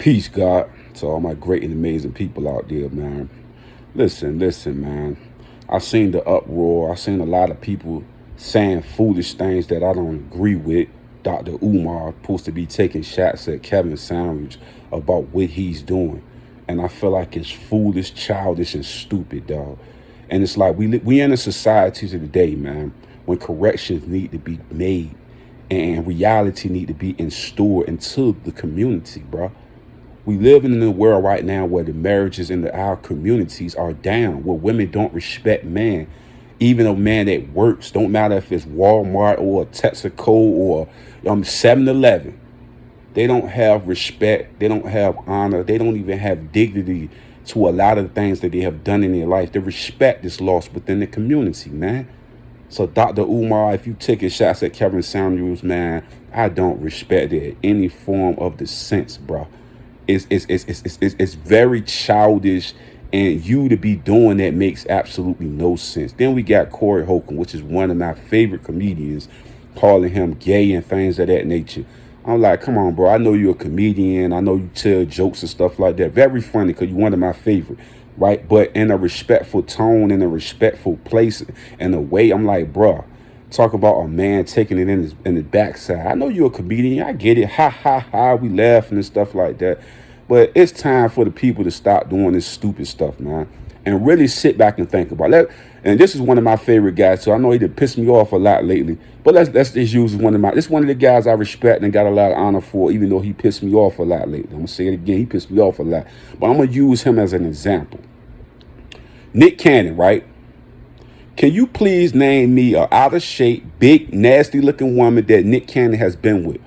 Peace, God, to all my great and amazing people out there, man. Listen, man. I seen the uproar. I seen a lot of people saying foolish things that I don't agree with. Dr. Umar supposed to be taking shots at Kevin Sandwich about what he's doing. And I feel like it's foolish, childish, and stupid, dog. And it's like we in a society today, man, when corrections need to be made and reality need to be installed into the community, bro. We live in a world right now where the marriages in our communities are down, where women don't respect man. Even a man that works, don't matter if it's Walmart or Texaco or 7-Eleven. They don't have respect. They don't have honor. They don't even have dignity to a lot of the things that they have done in their life. The respect is lost within the community, man. So Dr. Umar, if you taking shots at Kevin Samuels, man, I don't respect it in any form of the sense, bro. It's very childish, and you to be doing that makes absolutely no sense. Then we got Corey Holcomb, which is one of my favorite comedians, calling him gay and things of that nature. I'm like, come on, bro. I know you're a comedian. I know you tell jokes and stuff like that. Very funny because you're one of my favorite, right? But in a respectful tone, in a respectful place, in a way, I'm like, bro, talk about a man taking it in the backside. I know you're a comedian. I get it. Ha, ha, ha. We laughing and stuff like that. But it's time for the people to stop doing this stupid stuff, man, and really sit back and think about it. And this is one of my favorite guys, so I know he did piss me off a lot lately. But let's just use this one of the guys I respect and got a lot of honor for, even though he pissed me off a lot lately. I'm gonna say it again, he pissed me off a lot. But I'm gonna use him as an example. Nick Cannon, right? Can you please name me a out of shape, big, nasty looking woman that Nick Cannon has been with?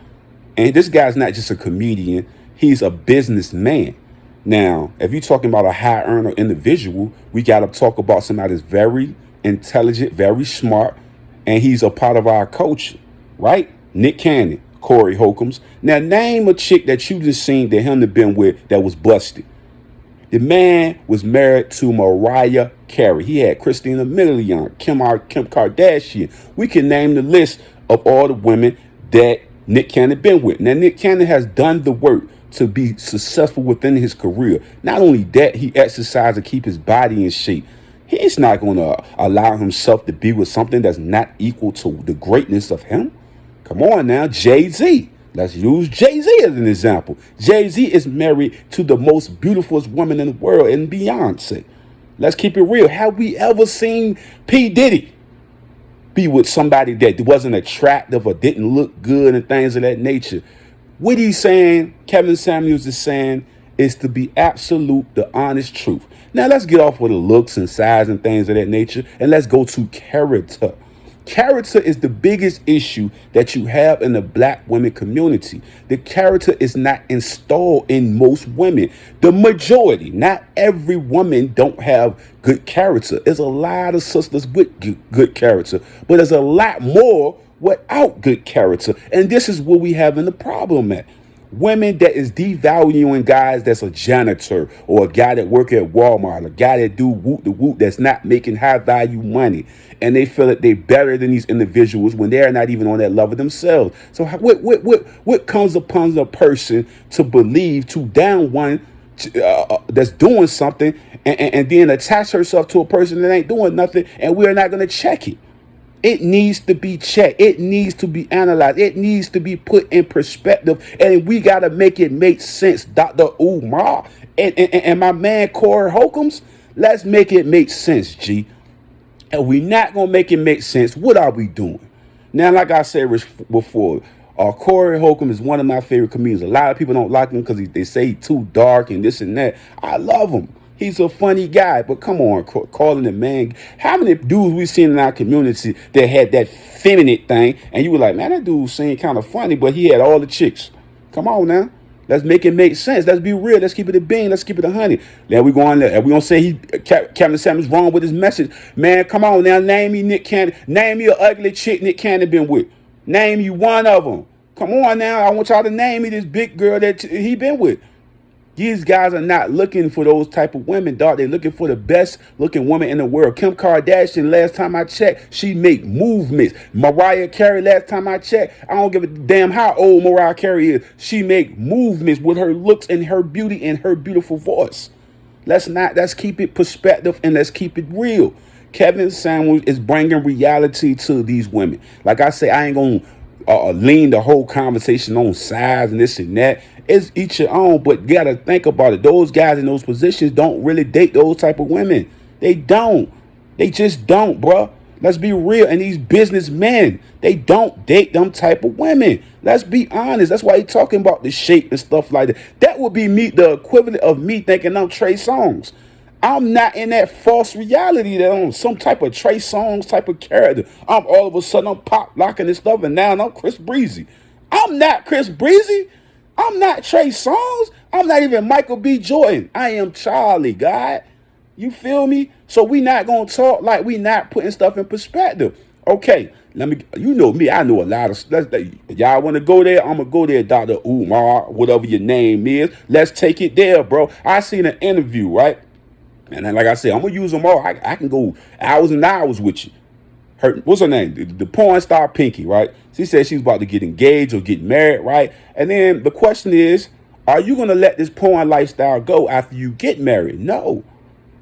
And this guy's not just a comedian, he's a businessman. Now, if you're talking about a high earner individual, we got to talk about somebody that's very intelligent, very smart, and he's a part of our culture, right? Nick Cannon, Corey Holcombs. Now, name a chick that you just seen that him to been with that was busted. The man was married to Mariah Carey. He had Christina Milian, Kim Kardashian. We can name the list of all the women that Nick Cannon been with. Now, Nick Cannon has done the work to be successful within his career. Not only that, he exercises to keep his body in shape. He's not going to allow himself to be with something that's not equal to the greatness of him. Come on now, Jay-Z. Let's use Jay-Z as an example. Jay-Z is married to the most beautiful woman in the world, and Beyonce. Let's keep it real. Have we ever seen P. Diddy be with somebody that wasn't attractive or didn't look good and things of that nature? What he's saying, Kevin Samuels is saying, is to be absolute, the honest truth. Now, let's get off with the looks and size and things of that nature, and let's go to character. Character is the biggest issue that you have in the black women community. The character is not installed in most women. The majority, not every woman don't have good character. There's a lot of sisters with good character, but there's a lot more without good character. And this is where we having the problem at. Women that is devaluing guys that's a janitor or a guy that work at Walmart, a guy that do whoop the whoop that's not making high value money, and they feel that they're better than these individuals when they're not even on that level themselves. So what comes upon a person to believe to down one that's doing something and then attach herself to a person that ain't doing nothing, and we're not going to check it? It needs to be checked. It needs to be analyzed. It needs to be put in perspective. And we got to make it make sense. Dr. Umar and my man Corey Holcombs, let's make it make sense, G. And we're not going to make it make sense. What are we doing? Now, like I said before, Corey Holcomb is one of my favorite comedians. A lot of people don't like him because they say he's too dark and this and that. I love him. He's a funny guy, but come on, calling him man. How many dudes we seen in our community that had that feminine thing, and you were like, man, that dude seemed kind of funny, but he had all the chicks. Come on now. Let's make it make sense. Let's be real. Let's keep it a bean. Let's keep it 100. Now we going there. We gonna say Kevin Samuels wrong with his message. Man, come on now. Name me Nick Cannon. Name me an ugly chick Nick Cannon been with. Name you one of them. Come on now. I want y'all to name me this big girl that he been with. These guys are not looking for those type of women, dog. They're looking for the best looking woman in the world. Kim Kardashian, last time I checked, she make movements. Mariah Carey, last time I checked, I don't give a damn how old Mariah Carey is. She make movements with her looks and her beauty and her beautiful voice. Let's keep it perspective and let's keep it real. Kevin Samuels is bringing reality to these women. Like I say, I ain't gonna lean the whole conversation on size and this and that. It's each your own, but you gotta think about it. Those guys in those positions don't really date those type of women. They don't. They just don't, bruh. Let's be real. And these businessmen, they don't date them type of women. Let's be honest. That's why he's talking about the shape and stuff like that. That would be me, the equivalent of me thinking I'm Trey Songz. I'm not in that false reality that I'm some type of Trey Songz type of character. I'm all of a sudden I'm pop locking and stuff, and now I'm Chris Breezy. I'm not Chris Breezy. I'm not Trey Songz. I'm not even Michael B. Jordan. I am Charlie, God. You feel me? So we not gonna talk like we not putting stuff in perspective. Okay, let me. You know me. I know a lot of. Y'all want to go there? I'm gonna go there, Dr. Umar, whatever your name is. Let's take it there, bro. I seen an interview, right? And then, like I said, I'm gonna use them all. I can go hours and hours with you. What's her name? The porn star Pinky, right? She said she was about to get engaged or get married, right? And then the question is, are you gonna let this porn lifestyle go after you get married? No.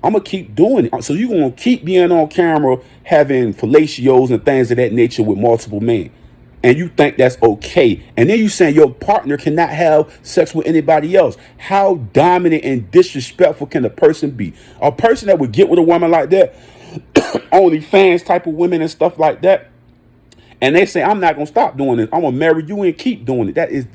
I'm gonna keep doing it. So you're gonna keep being on camera having fellatios and things of that nature with multiple men. And you think that's okay. And then you saying your partner cannot have sex with anybody else. How dominant and disrespectful can a person be? A person that would get with a woman like that, only fans type of women and stuff like that, and they say, I'm not gonna stop doing this. I'm gonna marry you and keep doing it. That is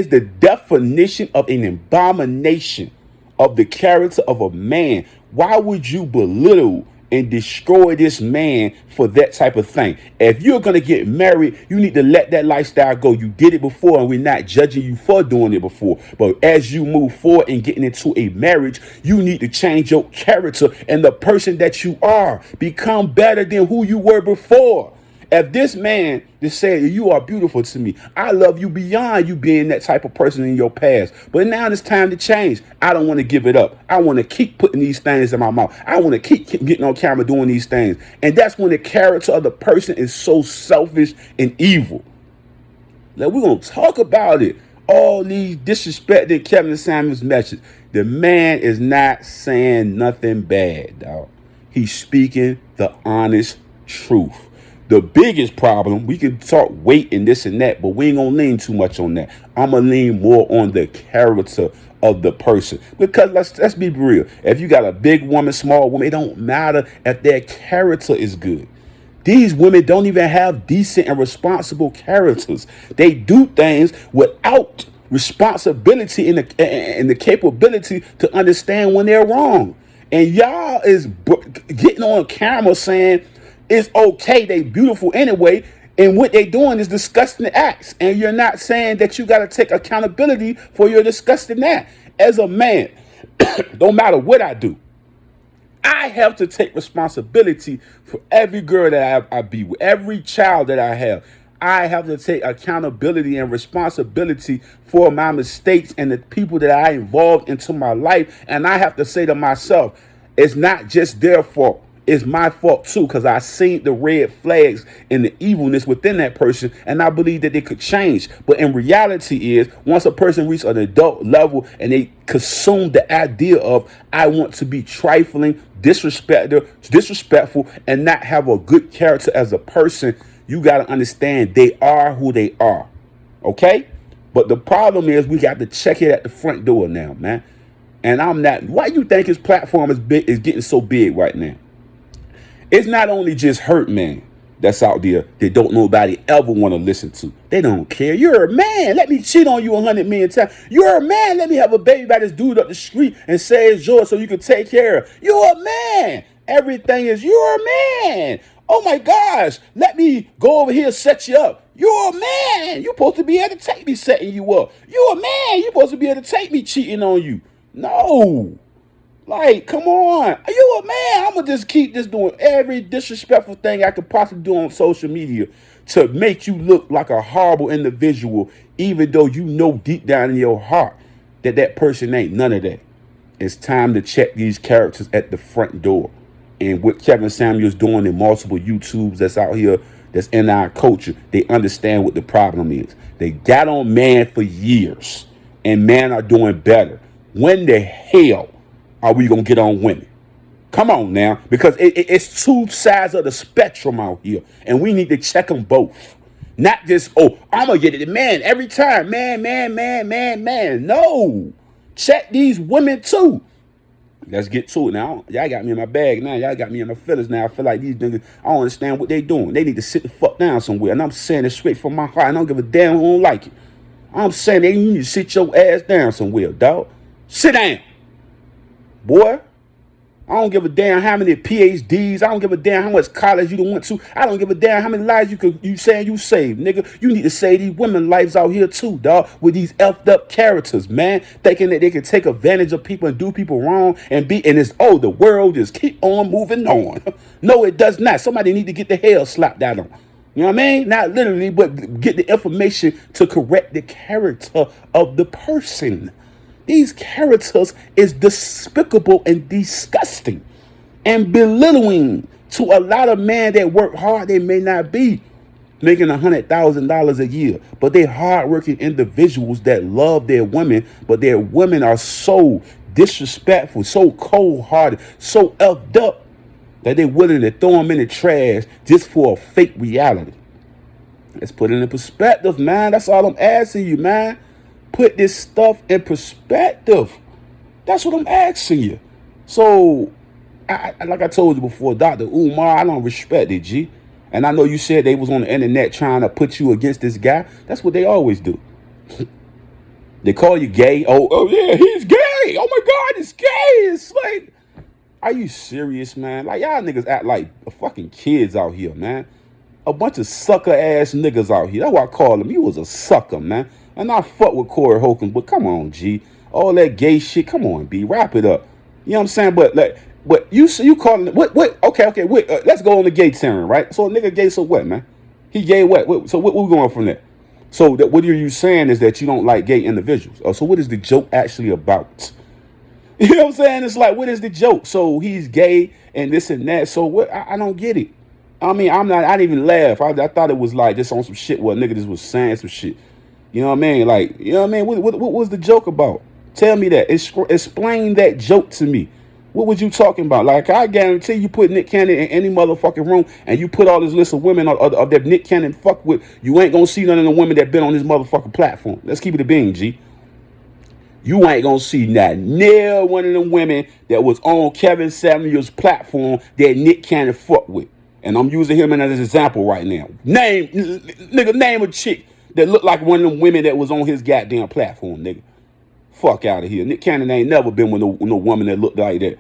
the definition of an abomination of the character of a man. Why would you belittle and destroy this man for that type of thing? If you're gonna get married, you need to let that lifestyle go. You did it before, and we're not judging you for doing it before. But as you move forward and getting into a marriage, you need to change your character and the person that you are. Become better than who you were before. If this man just said, you are beautiful to me, I love you beyond you being that type of person in your past, but now it's time to change. I don't want to give it up. I want to keep putting these things in my mouth. I want to keep getting on camera doing these things. And that's when the character of the person is so selfish and evil. Like, we're going to talk about it. All these disrespecting Kevin Samuels' message. The man is not saying nothing bad, dog. He's speaking the honest truth. The biggest problem, we can talk weight and this and that, but we ain't gonna lean too much on that. I'm gonna lean more on the character of the person. Because let's be real. If you got a big woman, small woman, it don't matter if their character is good. These women don't even have decent and responsible characters. They do things without responsibility and the capability to understand when they're wrong. And y'all is getting on camera saying, it's okay, they beautiful anyway, and what they doing is disgusting acts, and you're not saying that you got to take accountability for your disgusting act. As a man, don't matter what I do, I have to take responsibility for every girl that I be with, every child that I have. I have to take accountability and responsibility for my mistakes and the people that I involved into my life, and I have to say to myself, it's not just their fault. It's my fault too, because I seen the red flags and the evilness within that person, and I believe that they could change. But in reality is, once a person reaches an adult level and they consume the idea of, I want to be trifling, disrespectful, and not have a good character as a person, you got to understand they are who they are. Okay? But the problem is we got to check it at the front door now, man. And I'm not. Why you think his platform is getting so big right now? It's not only just hurt men that's out there that don't nobody ever want to listen to. They don't care. You're a man. Let me cheat on you 100 million times. You're a man. Let me have a baby by this dude up the street and say it's yours so you can take care of. You're a man. Everything is, you're a man. Oh my gosh. Let me go over here and set you up. You're a man. You're supposed to be able to take me setting you up. You're a man. You're supposed to be able to take me cheating on you. No. Like, come on. Are you a man? I'm going to just keep this doing every disrespectful thing I could possibly do on social media to make you look like a horrible individual, even though you know deep down in your heart that person ain't none of that. It's time to check these characters at the front door. And what Kevin Samuels doing in multiple YouTubes that's out here, that's in our culture, they understand what the problem is. They got on man for years, and man are doing better. When the hell are we going to get on women? Come on now, because it's two sides of the spectrum out here, and we need to check them both. Not just, oh, I'm going to get it, man, every time, man. No, check these women too. Let's get to it now. Y'all got me in my bag now. Y'all got me in my feelings now. I feel like these niggas, I don't understand what they doing. They need to sit the fuck down somewhere. And I'm saying it straight from my heart. I don't give a damn who don't like it. I'm saying they need to sit your ass down somewhere, dog. Sit down, boy. I don't give a damn how many PhDs. I don't give a damn how much college you done went to. I don't give a damn how many lives you saying you saved, nigga. You need to save these women lives out here too, dog. With these effed up characters, man, thinking that they can take advantage of people and do people wrong and it's the world just keep on moving on. No, it does not. Somebody need to get the hell slapped out on. You know what I mean? Not literally, but get the information to correct the character of the person. These characters is despicable and disgusting and belittling to a lot of men that work hard. They may not be making $100,000 a year, but they're hardworking individuals that love their women, but their women are so disrespectful, so cold-hearted, so effed up that they're willing to throw them in the trash just for a fake reality. Let's put it in perspective, man. That's all I'm asking you, man. Put this stuff in perspective. That's what I'm asking you. So, like I told you before, Dr. Umar, I don't respect it, G. And I know you said they was on the internet trying to put you against this guy. That's what they always do. They call you gay. Oh yeah, he's gay. Oh my God, he's gay. It's like, are you serious, man? Like, y'all niggas act like fucking kids out here, man. A bunch of sucker ass niggas out here. That's why I call him. You was a sucker, man. And I fuck with Corey Holcomb, but come on, G. All that gay shit, come on, B. Wrap it up. You know what I'm saying? But you calling it, what? Okay, wait, let's go on the gay turn, right? So a nigga gay, so what, man? He gay what? So what we going from there? So what are you saying is that you don't like gay individuals? So what is the joke actually about? You know what I'm saying? It's like, what is the joke? So he's gay and this and that. So what? I don't get it. I mean, I didn't even laugh. I thought it was like just on some shit where a nigga just was saying some shit. You know what I mean? Like, you know what I mean? What was the joke about? Tell me that. Explain that joke to me. What was you talking about? Like, I guarantee you put Nick Cannon in any motherfucking room and you put all this list of women of that Nick Cannon fuck with, you ain't gonna see none of the women that been on this motherfucking platform. Let's keep it a bean, G. You ain't gonna see not near one of them women that was on Kevin Samuels' platform that Nick Cannon fuck with. And I'm using him as an example right now. Name a chick that looked like one of them women that was on his goddamn platform, nigga. Fuck out of here. Nick Cannon ain't never been with no woman that looked like that.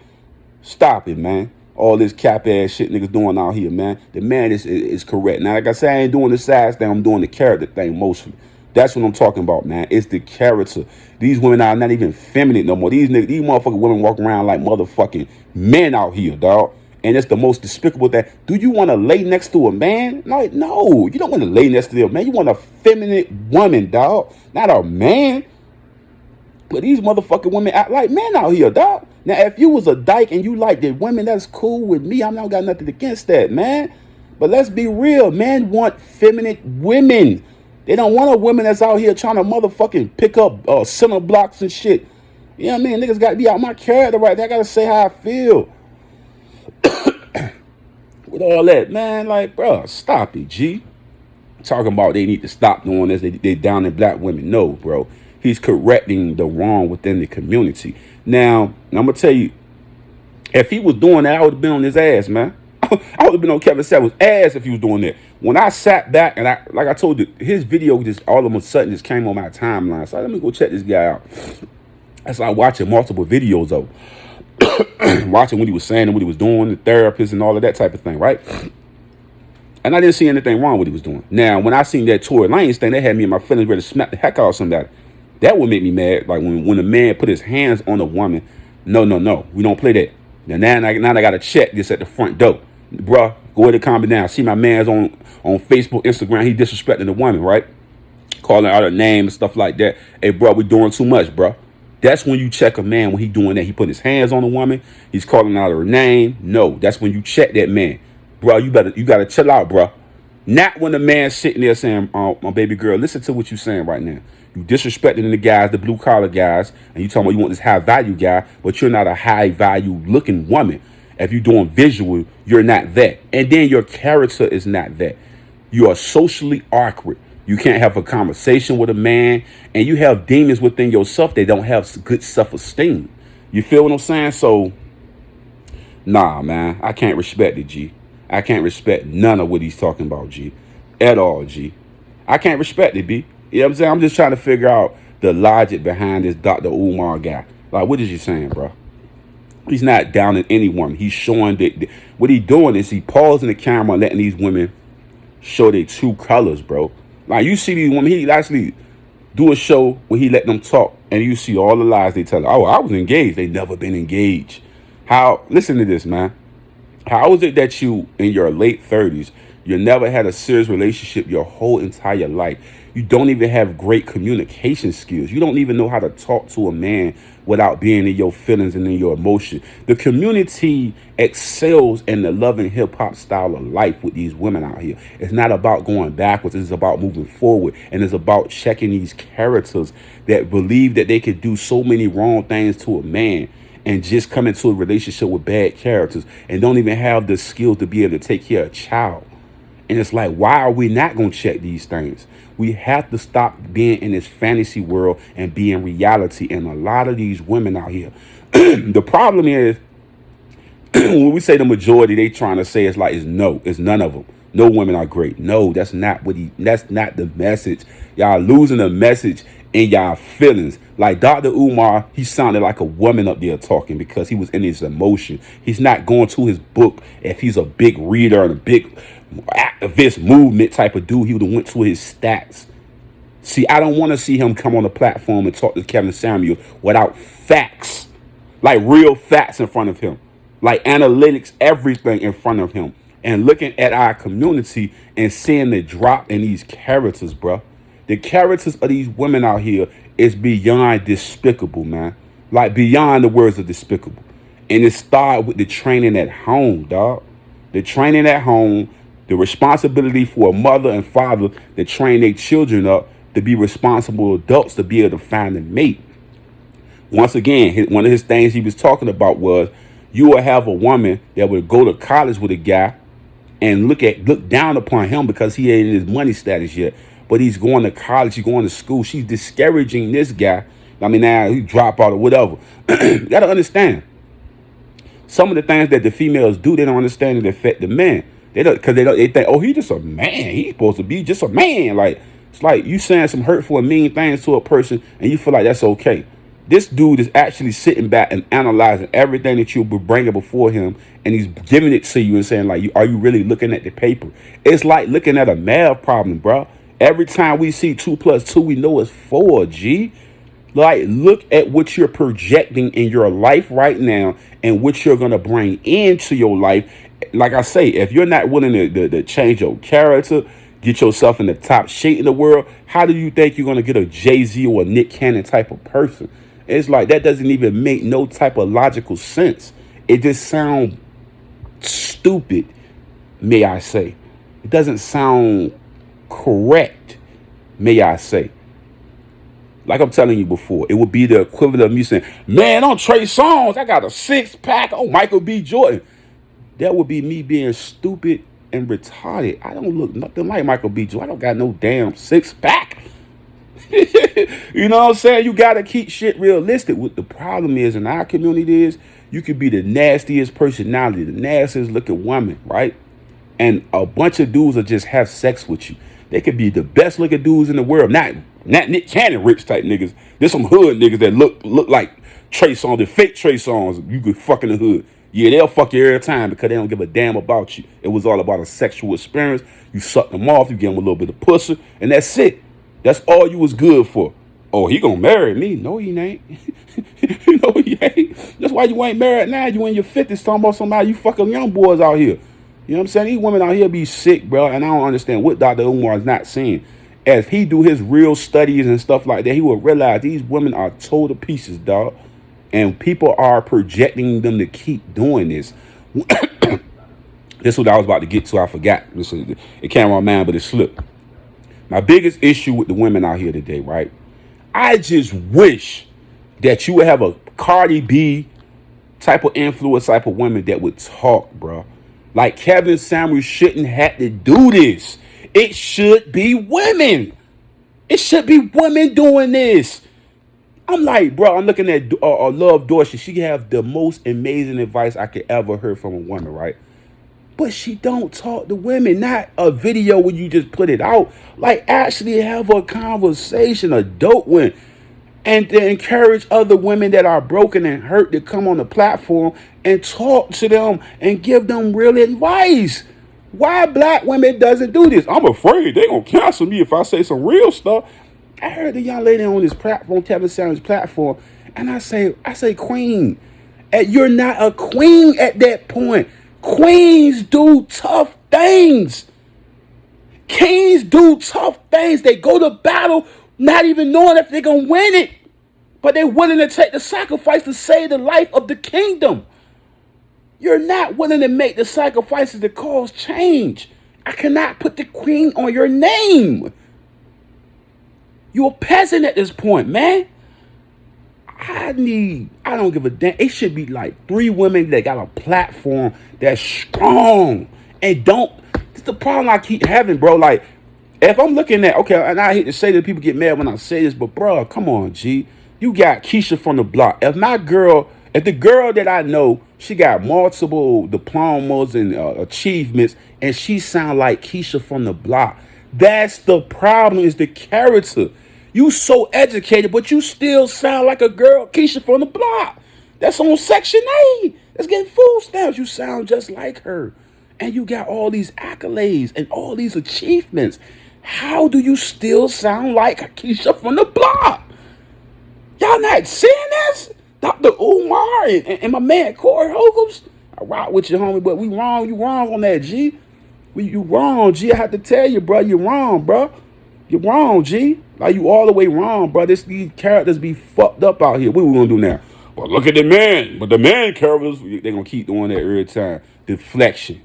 Stop it, man. All this cap ass shit niggas doing out here, man. The man is correct. Now, like I said, I ain't doing the size thing. I'm doing the character thing mostly. That's what I'm talking about, man. It's the character. These women are not even feminine no more. These motherfucking women walk around like motherfucking men out here, dog. And it's the most despicable thing. Do you want to lay next to a man? Like, no, you don't want to lay next to a man. You want a feminine woman, dog, not a man. But these motherfucking women act like men out here, dog. Now, if you was a dyke and you like the women, that's cool with me. I'm not got nothing against that, man. But let's be real. Men want feminine women. They don't want a woman that's out here trying to motherfucking pick up center blocks and shit. You know what I mean? Niggas got to be out my character right there. I got to say how I feel. With all that, man, like, bro, stop it, G. Talking about they need to stop doing this. They down in black women. No, bro. He's correcting the wrong within the community. Now, I'm going to tell you, if he was doing that, I would have been on his ass, man. I would have been on Kevin Samuels' ass if he was doing that. When I sat back and like I told you, his video just all of a sudden just came on my timeline. So let me go check this guy out. I started watching multiple videos of watching what he was saying and what he was doing, the therapist and all of that type of thing, right? And I didn't see anything wrong with what he was doing. Now, when I seen that Tory Lanez thing, that had me in my feelings ready to smack the heck out of somebody. That would make me mad. Like when a man put his hands on a woman. No, we don't play that. Now I got to check this at the front door. Bruh, go ahead and calm it down. See my man's on Facebook, Instagram. He disrespecting the woman, right? Calling out her name and stuff like that. Hey, bro, we doing too much, bro. That's when you check a man when he doing that. He put his hands on a woman. He's calling out her name. No, that's when you check that man. Bro, you gotta chill out, bro. Not when the man's sitting there saying, my baby girl, listen to what you're saying right now. You disrespecting the guys, the blue collar guys, and you talking about you want this high value guy, but you're not a high value looking woman. If you're doing visual, you're not that. And then your character is not that. You are socially awkward. You can't have a conversation with a man, and you have demons within yourself that don't have good self-esteem. You feel what I'm saying? So, nah, man, I can't respect it, G. I can't respect none of what he's talking about, G. At all, G. I can't respect it, B. You know what I'm saying? I'm just trying to figure out the logic behind this Dr. Umar guy. Like, what is he saying, bro? He's not down at any woman. He's showing that what he's doing is he pausing the camera and letting these women show their true colors, bro. Like, you see these women, he actually do a show where he let them talk, and you see all the lies they tell. Oh, I was engaged. They never been engaged. How? Listen to this, man. How is it that you, in your late 30s, you never had a serious relationship your whole entire life? You don't even have great communication skills. You don't even know how to talk to a man without being in your feelings and in your emotion. The community excels in the love and hip hop style of life with these women out here. It's not about going backwards. It's about moving forward. And it's about checking these characters that believe that they could do so many wrong things to a man and just come into a relationship with bad characters and don't even have the skills to be able to take care of a child. And it's like, why are we not going to check these things? We have to stop being in this fantasy world and be in reality. And a lot of these women out here, the problem is, when we say the majority, they trying to say it's like, it's none of them. No women are great. No, that's not the message. Y'all losing the message in y'all feelings. Like Dr. Umar, he sounded like a woman up there talking because he was in his emotion. He's not going to his book. If he's a big reader and a big activist movement type of dude, he would have went to his stats. See, I don't want to see him come on the platform and talk to Kevin Samuel without facts, like real facts in front of him, like analytics, everything in front of him, and looking at our community and seeing the drop in these characters, bro. The characters of these women out here is beyond despicable, man. Like beyond the words of despicable. And it started with the training at home, dog. The training at home, the responsibility for a mother and father to train their children up to be responsible adults to be able to find a mate. Once again, one of his things he was talking about was you will have a woman that would go to college with a guy and look down upon him because he ain't in his money status yet. But he's going to college, he's going to school. She's discouraging this guy. I mean, now he drop out or whatever. You got to understand. Some of the things that the females do, they don't understand it affect the men. They don't, because they think, oh, he's just a man. He's supposed to be just a man. Like, it's like you saying some hurtful and mean things to a person and you feel like that's okay. This dude is actually sitting back and analyzing everything that you're bringing before him, and he's giving it to you and saying, like, are you really looking at the paper? It's like looking at a math problem, bro. Every time we see 2 + 2, we know it's 4, G. Like, look at what you're projecting in your life right now and what you're going to bring into your life. Like I say, if you're not willing to change your character, get yourself in the top shape in the world, how do you think you're going to get a Jay-Z or a Nick Cannon type of person? It's like that doesn't even make no type of logical sense. It just sounds stupid, may I say. It doesn't sound correct, may I say. Like I'm telling you before, it would be the equivalent of me saying, man, on Trey Songz, I got a 6-pack. Oh, Michael B. Jordan. That would be me being stupid and retarded. I don't look nothing like Michael B. Jordan. I don't got no damn 6-pack. You know what I'm saying? You got to keep shit realistic. What the problem is in our community is you could be the nastiest personality, the nastiest looking woman, right? And a bunch of dudes will just have sex with you. They could be the best looking dudes in the world. Not Nick Cannon rich type niggas. There's some hood niggas that look like Trey Songz, the fake Trey Songz. You could fuck in the hood. Yeah, they'll fuck you every time because they don't give a damn about you. It was all about a sexual experience. You suck them off, you give them a little bit of pussy, and that's it. That's all you was good for. Oh, he gonna marry me? No, he ain't. No, he ain't. That's why you ain't married now. You in your 50s talking about somebody you fucking young boys out here. You know what I'm saying? These women out here be sick, bro, and I don't understand what Dr. Umar is not saying. As he do his real studies and stuff like that, he will realize these women are total pieces, dog. And people are projecting them to keep doing this. This is what I was about to get to. I forgot. It came on my mind, but it slipped. My biggest issue with the women out here today, right? I just wish that you would have a Cardi B type of influence, type of women that would talk, bro. Like Kevin Samuels shouldn't have to do this. It should be women. It should be women doing this. I'm like, bro, I'm looking at Love Dorsey. She have the most amazing advice I could ever hear from a woman, right? But she don't talk to women. Not a video where you just put it out. Like, actually have a conversation, a dope one. And to encourage other women that are broken and hurt to come on the platform and talk to them and give them real advice. Why black women doesn't do this? I'm afraid they gonna cancel me if I say some real stuff. I heard the young lady on this platform, Kevin Samuels' platform, and I say, queen. And you're not a queen at that point. Queens do tough things. Kings do tough things. They go to battle not even knowing if they're going to win it. But they're willing to take the sacrifice to save the life of the kingdom. You're not willing to make the sacrifices to cause change. I cannot put the queen on your name. You're a peasant at this point, man. I don't give a damn. It should be like 3 women that got a platform that's strong and don't. It's the problem I keep having, bro. Like, if I'm looking at, okay, and I hate to say that people get mad when I say this, but bro, come on, G. You got Keisha from the block. If the girl that I know, she got multiple diplomas and achievements, and she sound like Keisha from the block. That's the problem, is the character. You so educated, but you still sound like a girl, Keisha from the block. That's on Section 8. That's getting food stamps. You sound just like her. And you got all these accolades and all these achievements. How do you still sound like Keisha from the block? Y'all not seeing this? Dr. Umar and my man Corey Holcomb. I rock with you, homie, but we wrong. You wrong on that, G. You wrong, G. I have to tell you, bro. You wrong, bro. You're wrong, G. Like, you all the way wrong, bro. These characters be fucked up out here. What we gonna do now? Well, look at the man. But the man characters, they gonna keep doing that every time. Deflection.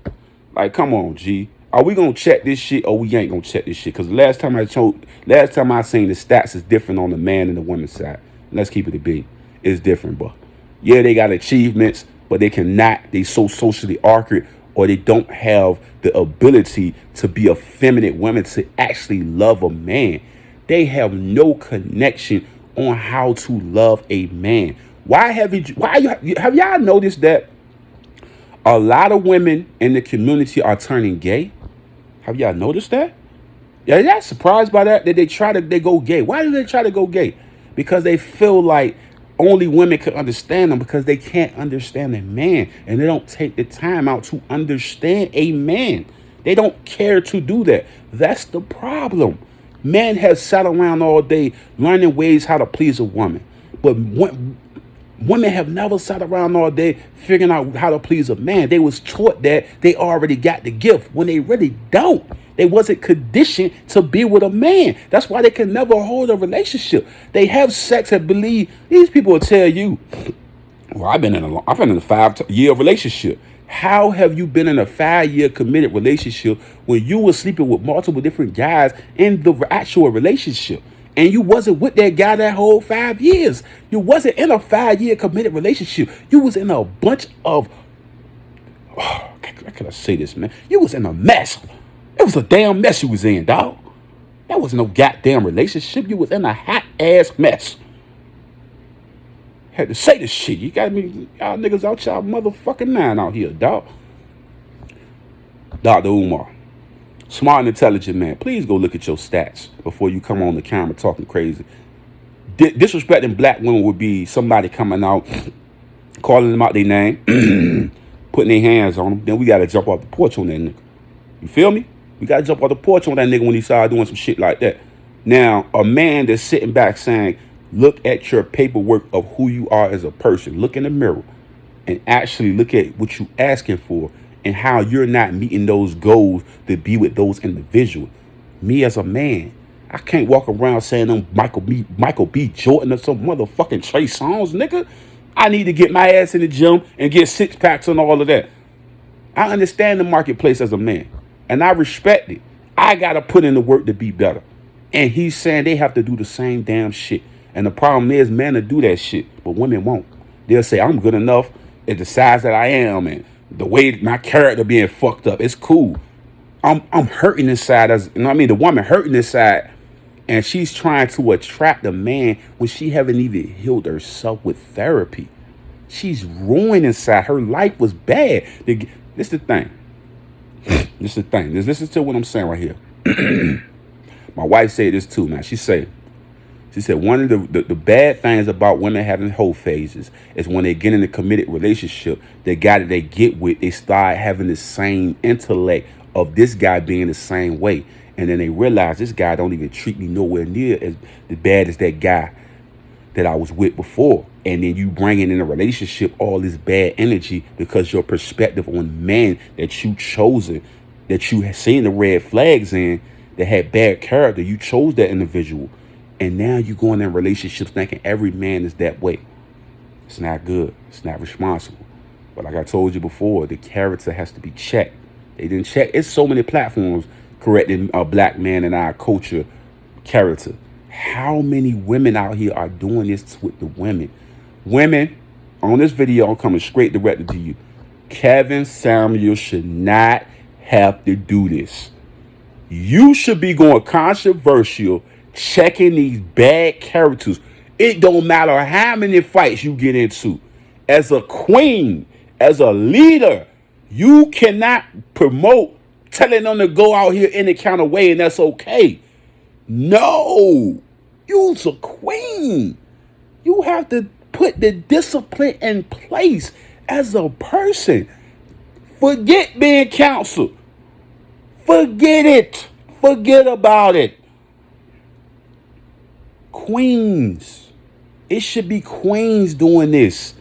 Like, come on, G. Are we gonna check this shit or we ain't gonna check this shit? Because last time I seen the stats is different on the man and the women's side. Let's keep it a beat. It's different, bro. Yeah, they got achievements, but they so socially awkward, or they don't have the ability to be effeminate women to actually love a man. They have no connection on how to love a man. Have y'all noticed that a lot of women in the community are turning gay? Have y'all noticed that? Yeah, y'all surprised by that? That they go gay. Why do they try to go gay? Because they feel like only women can understand them, because they can't understand a man, and they don't take the time out to understand a man. They don't care to do that. That's the problem. Men have sat around all day learning ways how to please a woman, but women have never sat around all day figuring out how to please a man. They was taught that they already got the gift when they really don't. They wasn't conditioned to be with a man. That's why they can never hold a relationship. They have sex and believe. These people will tell you, well, I've been in a 5-year relationship. How have you been in a 5-year committed relationship when you were sleeping with multiple different guys in the actual relationship? And you wasn't with that guy that whole 5 years. You wasn't in a 5-year committed relationship. You was in a bunch of, how can I say this, man? You was in a mess. It was a damn mess you was in, dog. That was no goddamn relationship. You was in a hot ass mess. Had to say this shit. You got me, y'all niggas out y'all motherfucking mind out here, dog. Dr. Umar, smart and intelligent man. Please go look at your stats before you come on the camera talking crazy. Disrespecting black women would be somebody coming out, calling them out their name, putting their hands on them. Then we got to jump off the porch on that nigga. You feel me? We got to jump off the porch on that nigga when he started doing some shit like that. Now, a man that's sitting back saying, look at your paperwork of who you are as a person. Look in the mirror and actually look at what you're asking for and how you're not meeting those goals to be with those individuals. Me as a man, I can't walk around saying I'm Michael B. Jordan or some motherfucking Trey Songz, nigga. I need to get my ass in the gym and get 6-packs and all of that. I understand the marketplace as a man, and I respect it. I gotta put in the work to be better. And he's saying they have to do the same damn shit. And the problem is, men will do that shit, but women won't. They'll say, I'm good enough at the size that I am and the way my character being fucked up. It's cool. I'm hurting inside, as you know what I mean, the woman hurting inside, and she's trying to attract a man when she haven't even healed herself with therapy. She's ruined inside. Her life was bad. This the thing. This the thing. Listen to what I'm saying right here. My wife said this too, man. She said one of the bad things about women having whole phases is when they get in a committed relationship, the guy that they get with, they start having the same intellect of this guy being the same way. And then they realize this guy don't even treat me nowhere near as bad as that guy that I was with before. And then you bring in a relationship all this bad energy because your perspective on men that you chosen, that you have seen the red flags in, that had bad character, you chose that individual. And now you going in relationships thinking every man is that way. It's not good. It's not responsible. But like I told you before, the character has to be checked. They didn't check. It's so many platforms correcting a black man in our culture character. How many women out here are doing this with the women? Women, on this video, I'm coming straight directed to you. Kevin Samuels should not have to do this. You should be going controversial, checking these bad characters. It don't matter how many fights you get into. As a queen, as a leader, you cannot promote telling them to go out here any kind of way, and that's okay. No, you's a queen. You have to put the discipline in place as a person. Forget being counseled. Forget it. Forget about it. Queens. It should be queens doing this.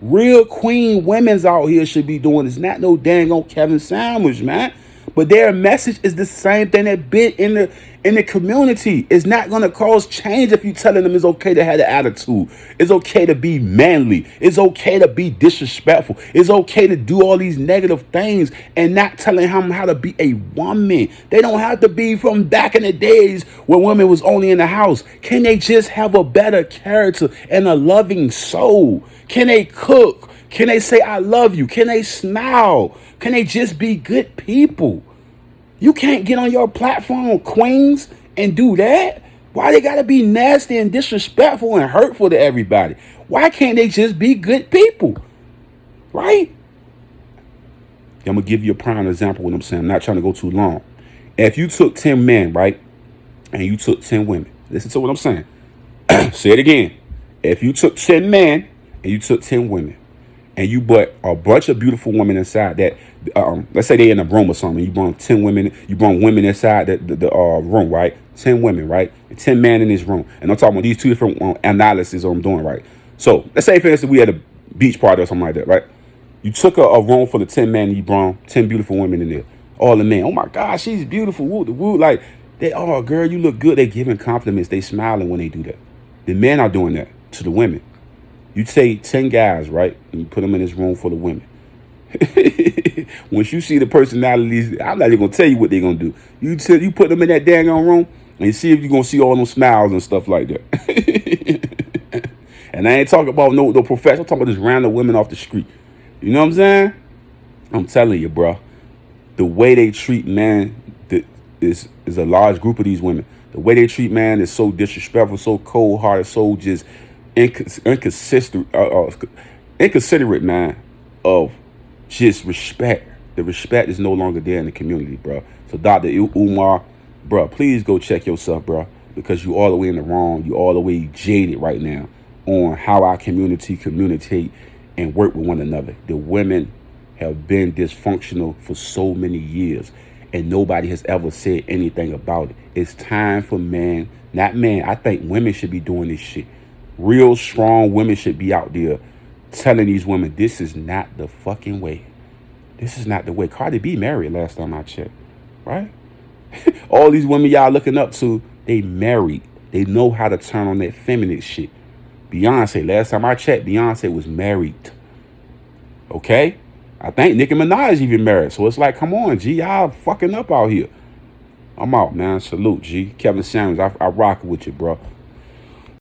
Real queen women's out here should be doing this. Not no dang on Kevin Samuels, man. But their message is the same thing that been in the community. It's not gonna cause change if you telling them it's okay to have the attitude. It's okay to be manly. It's okay to be disrespectful. It's okay to do all these negative things and not telling them how to be a woman. They don't have to be from back in the days when women was only in the house. Can they just have a better character and a loving soul? Can they cook? Can they say, I love you? Can they smile? Can they just be good people? You can't get on your platform, queens, and do that. Why they gotta be nasty and disrespectful and hurtful to everybody? Why can't they just be good people? Right? I'm gonna give you a prime example of what I'm saying. I'm not trying to go too long. If you took 10 men, right, and you took 10 women, listen to what I'm saying. Say it again. If you took 10 men and you took 10 women, and you brought a bunch of beautiful women inside that, let's say they in a room or something, you brought 10 women, you brought women inside the room, right? 10 women, right? And 10 men in this room. And I'm talking about these two different analyses I'm doing, right? So let's say, for instance, we had a beach party or something like that, right? You took a room full of 10 men and you brought 10 beautiful women in there. All the men, oh my God, she's beautiful, woo, the woo. Like, they, oh girl, you look good. They giving compliments. They smiling when they do that. The men are doing that to the women. You take 10 guys, right? And you put them in this room full of women. Once you see the personalities, I'm not even going to tell you what they're going to do. You put them in that dang on room and you see if you're going to see all them smiles and stuff like that. And I ain't talking about no professional. I'm talking about just random women off the street. You know what I'm saying? I'm telling you, bro. The way they treat men is a large group of these women. The way they treat man is so disrespectful, so cold-hearted, so just inconsiderate, man, of just respect. The respect is no longer there in the community, bro. So Dr. Umar, bro, please go check yourself, bro, because you all the way in the wrong. You all the way jaded right now on how our community communicate and work with one another. The women have been dysfunctional for so many years, and nobody has ever said anything about it. It's time for men, not men. I think women should be doing this shit. Real strong women should be out there telling these women, this is not the fucking way. This is not the way. Cardi B married last time I checked, right? All these women y'all looking up to, They married. They know how to turn on that feminine shit. Beyonce, last time I checked, Beyonce was married. Okay? I think Nicki Minaj even married. So it's like, come on, G, y'all fucking up out here. I'm out, man. Salute, G. Kevin Samuels, I rock with you, bro.